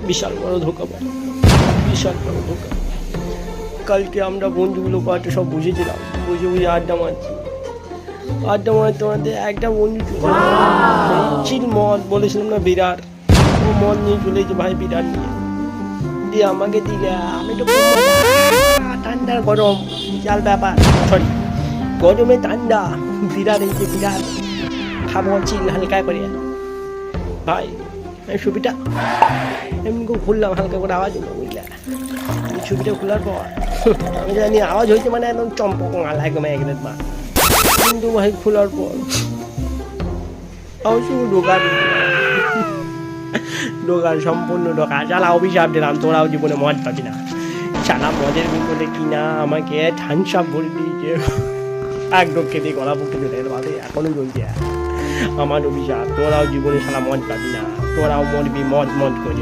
বিশাল বড় ধোকা ভাই, বিশাল বড় ধোকা। কালকে আমরা বন্ধুগুলো কয়েকটা সব বুঝেছিলাম, বুঝে আড্ডা মারছি। আড্ডা মারতে মারতে একটা বন্ধু চিল মদ বলেছিলাম না বিরাট, ও মদ নিয়ে চলে গেছে ভাই বিরাট নিয়ে, দিয়ে আমাকে দিলে আমি তো ঠান্ডা গরম বিশাল ব্যাপার, সরি গরমে ঠান্ডা, বিরাট এই যে বিরাট খাবো চিল হালকা করে ভাই। আমি ছবিটা এমনি করে খুললাম, হালকা করে আওয়াজ হলো বুঝলে। ছবিটা খোলার পর আমি জানি আওয়াজ হয়েছে মানে একদম চম্পক মাল একদম একদম মা, কিন্তু ভাই খোলার পর আওয়াজ ঢোকার ঢোকার সম্পূর্ণ ঢোকা। চালা অভিশাপ দিলাম, তোরাও জীবনে মদ পাবি না। চালা মদের বিপদে কিনা আমাকে ঠানসাপ ভরে দিয়েছে, এক ডোকে দিয়ে গলা পক্ষে চলে গেল ভাবে, এখনো চলছে আমার অভিশাপ। তোরাও জীবনে সারা মদ পাবি না, তোরাও মরবি মদ মদ করে।